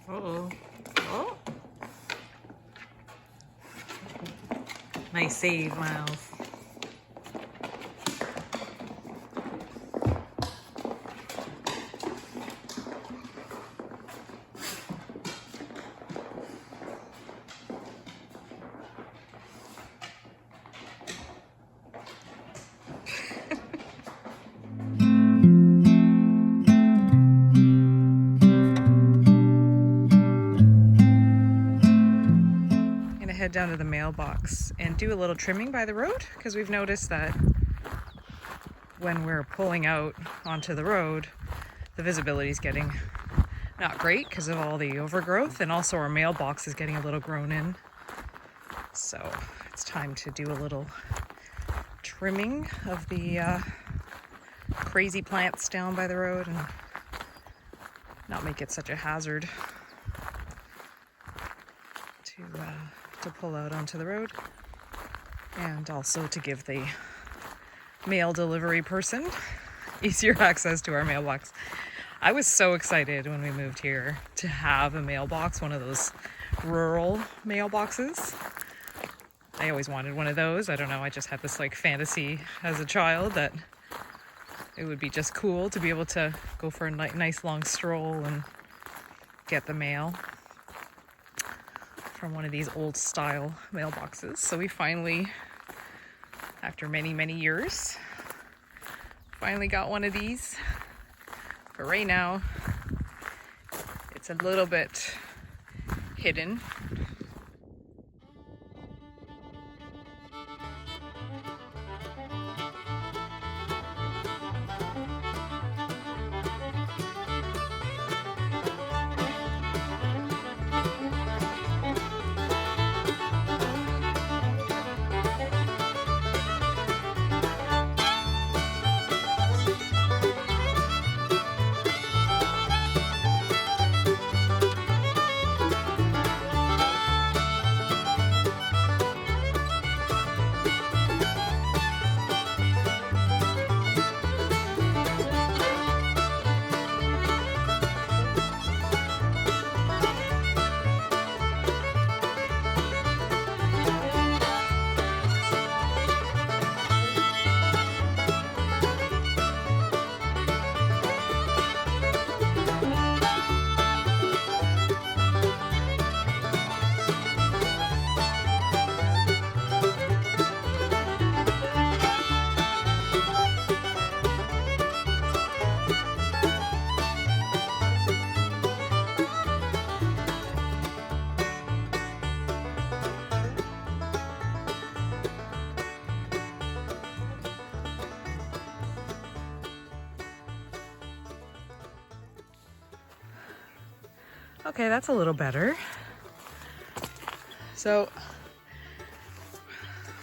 Uh-oh. Oh. Nice save, Miles. Head down to the mailbox and do a little trimming by the road, because we've noticed that when we're pulling out onto the road, the visibility is getting not great because of all the overgrowth, and also our mailbox is getting a little grown in. So it's time to do a little trimming of the crazy plants down by the road and not make it such a hazard to pull out onto the road, and also to give the mail delivery person easier access to our mailbox. I was so excited when we moved here to have a mailbox, one of those rural mailboxes. I always wanted one of those. I don't know, I just had this like fantasy as a child that it would be just cool to be able to go for a nice long stroll and get the mail from one of these old style mailboxes. So we finally, after many years, finally got one of these. But right now, it's a little bit hidden. Okay, that's a little better. So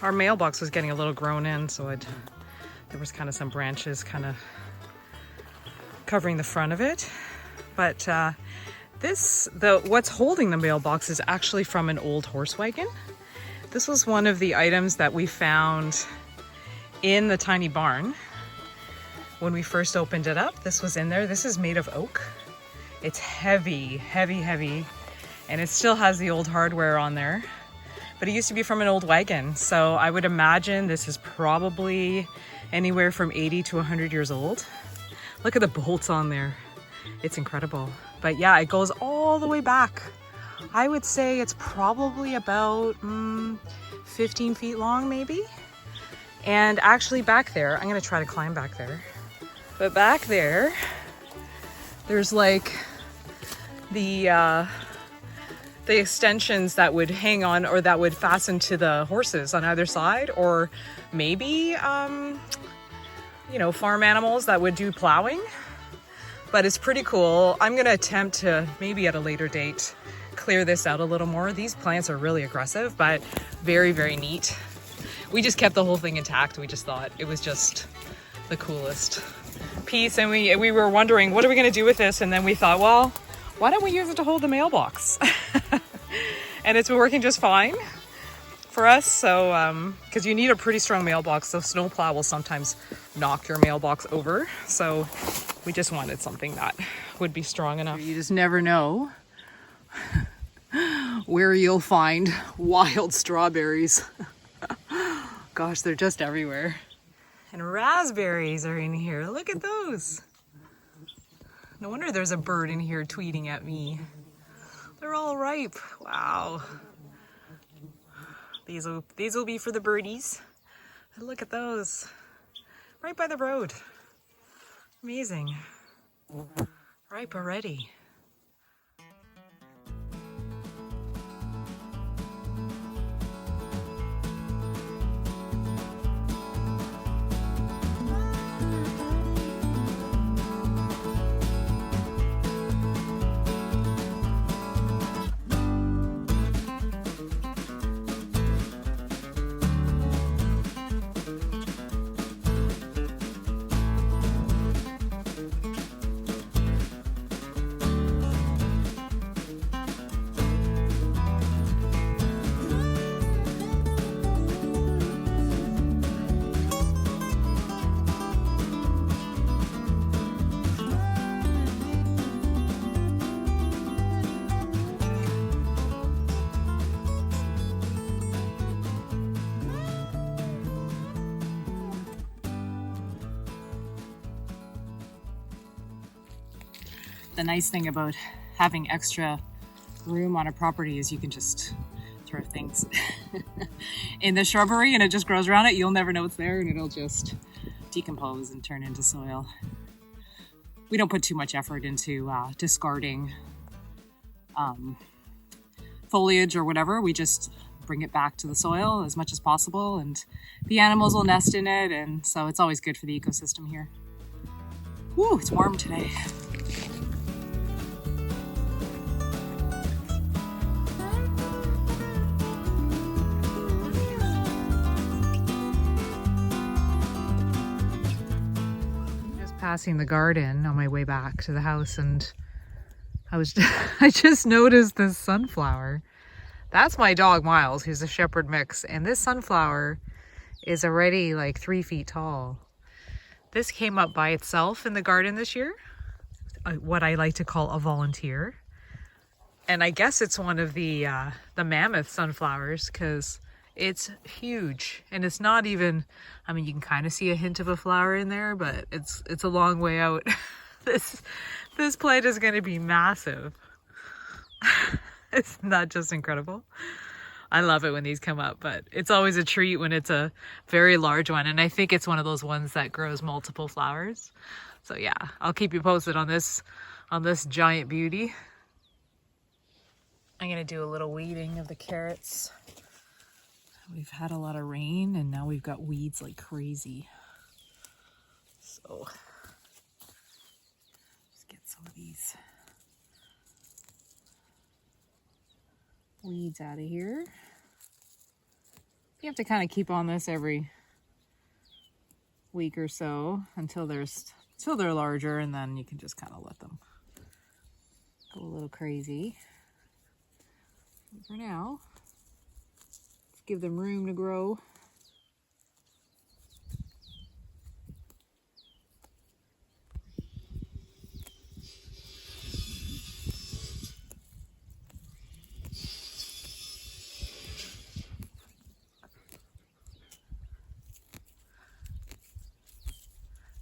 our mailbox was getting a little grown in, so there was kind of some branches kind of covering the front of it. But what's holding the mailbox is actually from an old horse wagon. This was one of the items that we found in the tiny barn when we first opened it up. This was in there. This is made of oak. It's heavy, and it still has the old hardware on there, but it used to be from an old wagon. So I would imagine this is probably anywhere from 80 to 100 years old. Look at the bolts on there. It's incredible. But yeah, it goes all the way back. I would say it's probably about 15 feet long, maybe. And actually back there, I'm gonna try to climb back there. But back there, there's like the extensions that would hang on, or that would fasten to the horses on either side, or maybe farm animals that would do plowing. But it's pretty cool. I'm gonna attempt to maybe at a later date clear this out a little more. These plants are really aggressive, but very neat. We just kept the whole thing intact. We just thought it was just the coolest piece, and we were wondering, what are we going to do with this? And then we thought, well, why don't we use it to hold the mailbox? And it's been working just fine for us. So because you need a pretty strong mailbox, so snowplow will sometimes knock your mailbox over, so we just wanted something that would be strong enough. You just never know where you'll find wild strawberries. Gosh, they're just everywhere. And raspberries are in here. Look at those. No wonder there's a bird in here tweeting at me. They're all ripe. Wow. These will be for the birdies. And look at those. Right by the road. Amazing. Ripe already. The nice thing about having extra room on a property is you can just throw things in the shrubbery and it just grows around it. You'll never know it's there and it'll just decompose and turn into soil. We don't put too much effort into discarding foliage or whatever. We just bring it back to the soil as much as possible and the animals will nest in it, and so it's always good for the ecosystem here. Woo, it's warm today. Passing the garden on my way back to the house, and I just noticed this sunflower. That's my dog Miles, who's a shepherd mix, and this sunflower is already like 3 feet tall. This came up by itself in the garden this year, what I like to call a volunteer, and I guess it's one of the mammoth sunflowers because it's huge, and it's not even, I mean, you can kind of see a hint of a flower in there, but it's a long way out. This plant is going to be massive. Isn't that just incredible? I love it when these come up, but it's always a treat when it's a very large one, and I think it's one of those ones that grows multiple flowers. So yeah, I'll keep you posted on this giant beauty. I'm going to do a little weeding of the carrots. We've had a lot of rain and now we've got weeds like crazy. So let's get some of these weeds out of here. You have to kind of keep on this every week or so until they're larger, and then you can just kind of let them go a little crazy. But for now, give them room to grow.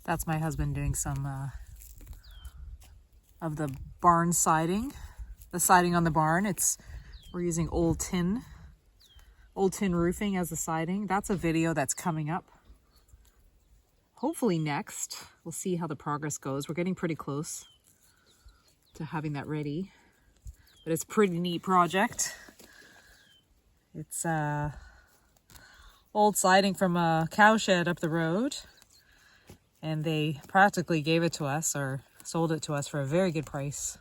That's my husband doing some of the barn siding. The siding on the barn, we're using old tin roofing as the siding. That's a video that's coming up. Hopefully next. We'll see how the progress goes. We're getting pretty close to having that ready. But it's a pretty neat project. It's old siding from a cow shed up the road. And they practically gave it to us, or sold it to us for a very good price.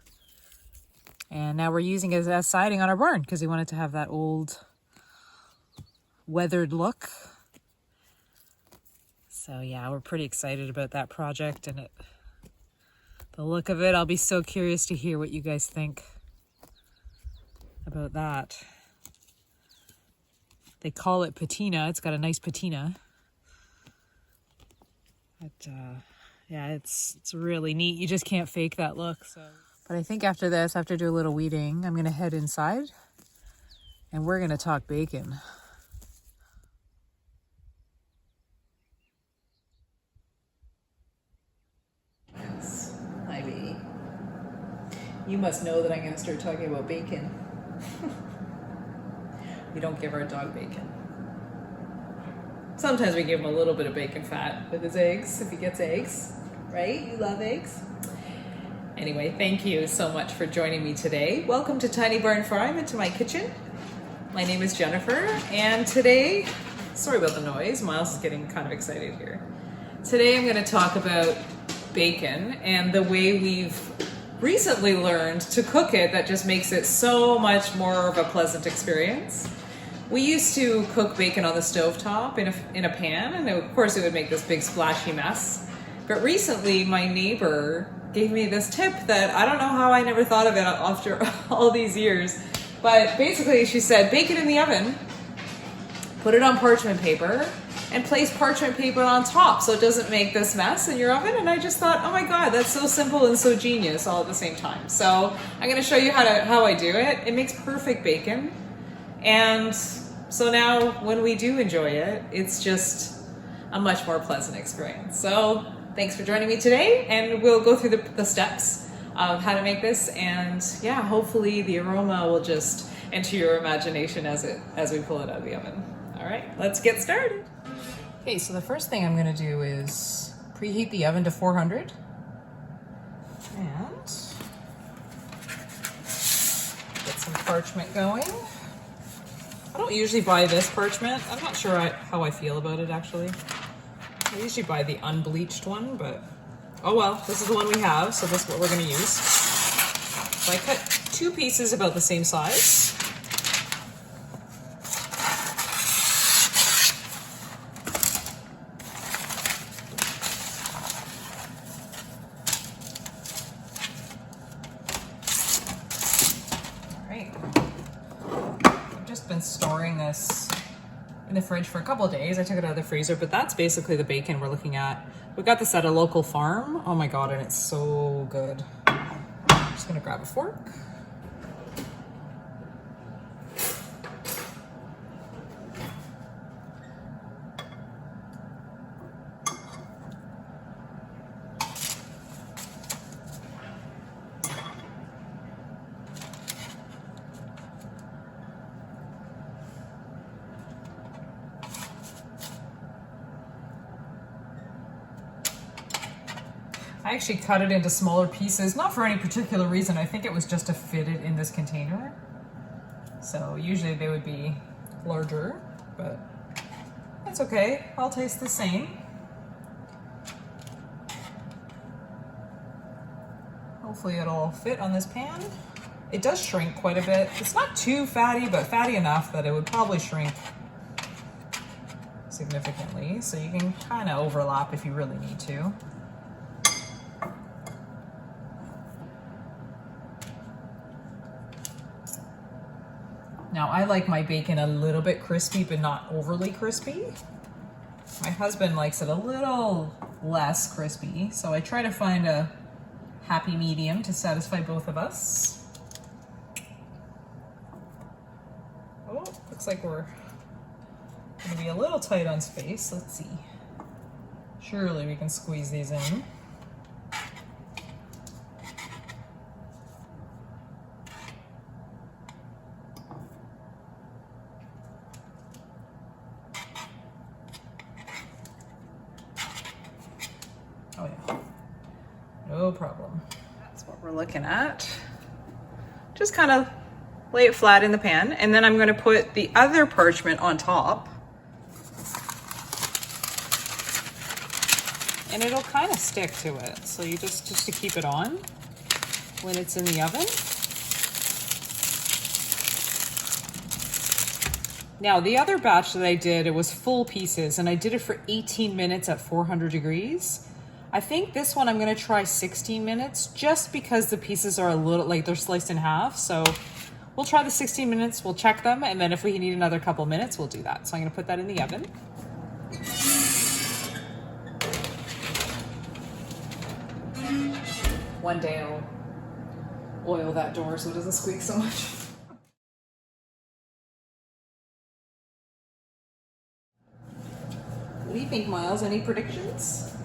And now we're using it as siding on our barn because we wanted to have that old weathered look. So yeah, we're pretty excited about that project and the look of it. I'll be so curious to hear what you guys think about that. They call it patina. It's got a nice patina. But yeah, it's really neat. You just can't fake that look. So, But I think after this, after I do a little weeding, I'm gonna head inside and we're gonna talk bacon. Yes, hi baby. You must know that I'm gonna start talking about bacon. We don't give our dog bacon. Sometimes we give him a little bit of bacon fat with his eggs, if he gets eggs, right? You love eggs? Anyway, thank you so much for joining me today. Welcome to Tiny Barn Farm and to my kitchen. My name is Jennifer, and today, sorry about the noise, Miles is getting kind of excited here. Today I'm gonna talk about bacon and the way we've recently learned to cook it that just makes it so much more of a pleasant experience. We used to cook bacon on the stovetop in a pan, and of course it would make this big splashy mess. But recently my neighbor gave me this tip that I don't know how I never thought of it after all these years. But basically she said, bake it in the oven, put it on parchment paper, and place parchment paper on top so it doesn't make this mess in your oven. And I just thought, oh my God, that's so simple and so genius all at the same time. So I'm gonna show you how I do it. It makes perfect bacon. And so now when we do enjoy it, it's just a much more pleasant experience. So thanks for joining me today, and we'll go through the steps of how to make this. And yeah, hopefully the aroma will just enter your imagination as we pull it out of the oven. All right, let's get started. Okay, so the first thing I'm gonna do is preheat the oven to 400. And get some parchment going. I don't usually buy this parchment. I'm not sure how I feel about it actually. I usually buy the unbleached one, but oh well, this is the one we have, so this is what we're gonna use. So I cut 2 pieces about the same size. Been storing this in the fridge for a couple of days. I took it out of the freezer, but that's basically the bacon we're looking at. We got this at a local farm. Oh my God, and it's so good. I'm just gonna grab a fork. I actually cut it into smaller pieces, not for any particular reason. I think it was just to fit it in this container. So usually they would be larger, but that's okay. I'll taste the same. Hopefully it'll fit on this pan. It does shrink quite a bit. It's not too fatty, but fatty enough that it would probably shrink significantly. So you can kind of overlap if you really need to. Now I like my bacon a little bit crispy, but not overly crispy. My husband likes it a little less crispy, so I try to find a happy medium to satisfy both of us. Oh, looks like we're gonna be a little tight on space. Let's see. Surely we can squeeze these in. Oh yeah, no problem. That's what we're looking at. Just kind of lay it flat in the pan, and then I'm going to put the other parchment on top. And it'll kind of stick to it. So you just to keep it on when it's in the oven. Now the other batch that I did, it was full pieces, and I did it for 18 minutes at 400 degrees. I think this one I'm gonna try 16 minutes just because the pieces are a little, like they're sliced in half. So we'll try the 16 minutes, we'll check them, and then if we need another couple minutes, we'll do that. So I'm gonna put that in the oven. One day oil that door so it doesn't squeak so much. What do you think, Miles? Any predictions?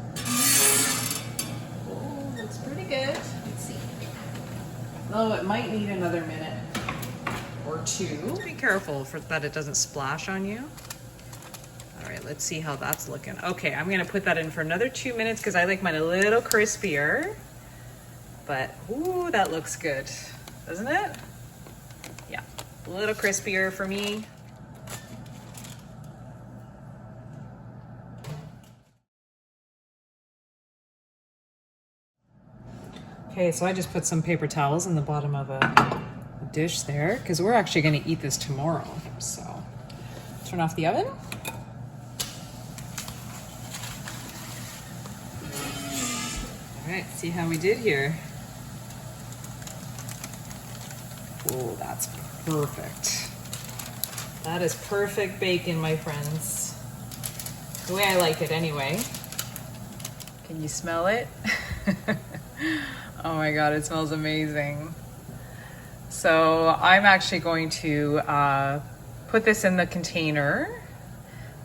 Oh, looks pretty good. Let's see. Oh, it might need another minute or two. Be careful that it doesn't splash on you. All right, let's see how that's looking. Okay, I'm gonna put that in for another 2 minutes because I like mine a little crispier. But, ooh, that looks good, doesn't it? Yeah, a little crispier for me. Okay, so I just put some paper towels in the bottom of a dish there because we're actually gonna eat this tomorrow. So, turn off the oven. All right, see how we did here. Oh, that's perfect. That is perfect bacon, my friends. The way I like it anyway. Can you smell it? Oh my God, it smells amazing. So I'm actually going to put this in the container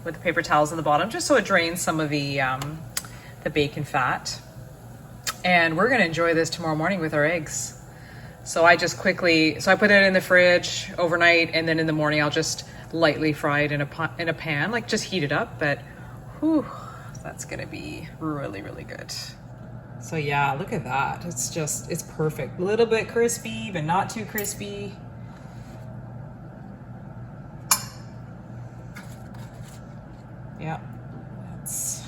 with the paper towels in the bottom, just so it drains some of the bacon fat. And we're gonna enjoy this tomorrow morning with our eggs. So I just quickly, so I put it in the fridge overnight, and then in the morning I'll just lightly fry it in a pan, like just heat it up. But whew, that's gonna be really, really good. So yeah, look at that. It's perfect. A little bit crispy, but not too crispy. Yeah, that's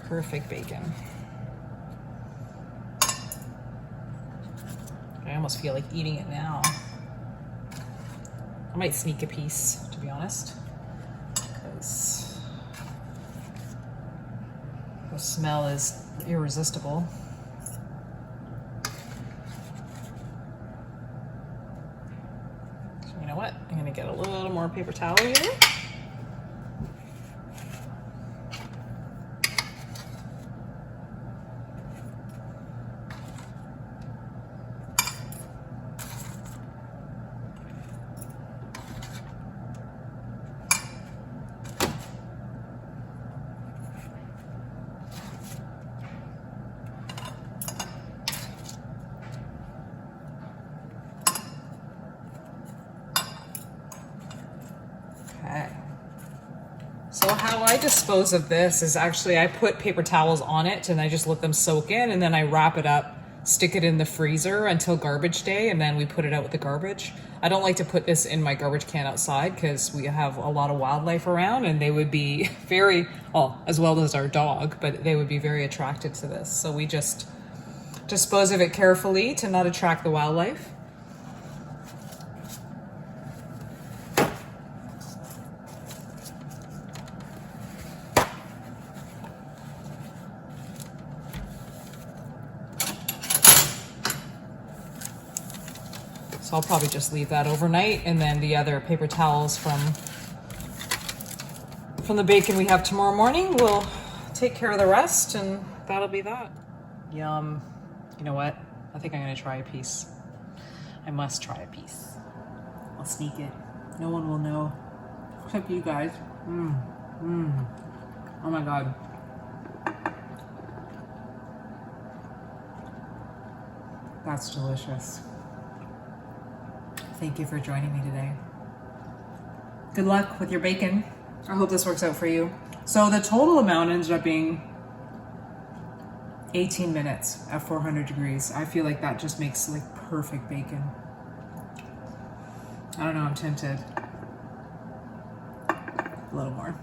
perfect bacon. I almost feel like eating it now. I might sneak a piece, to be honest, because the smell is irresistible. So you know what? I'm gonna get a little more paper towel here. Okay. So how I dispose of this is actually I put paper towels on it and I just let them soak in, and then I wrap it up, stick it in the freezer until garbage day, and then we put it out with the garbage. I don't like to put this in my garbage can outside because we have a lot of wildlife around and they would be very, well, as well as our dog, but they would be very attracted to this. So we just dispose of it carefully to not attract the wildlife. So I'll probably just leave that overnight, and then the other paper towels from the bacon we have tomorrow morning will take care of the rest, and that'll be that. Yum. You know what? I think I'm gonna try a piece. I must try a piece. I'll sneak it. No one will know, except you guys. Oh my God. That's delicious. Thank you for joining me today. Good luck with your bacon. I hope this works out for you. So the total amount ended up being 18 minutes at 400 degrees. I feel like that just makes like perfect bacon. I don't know, I'm tempted. A little more.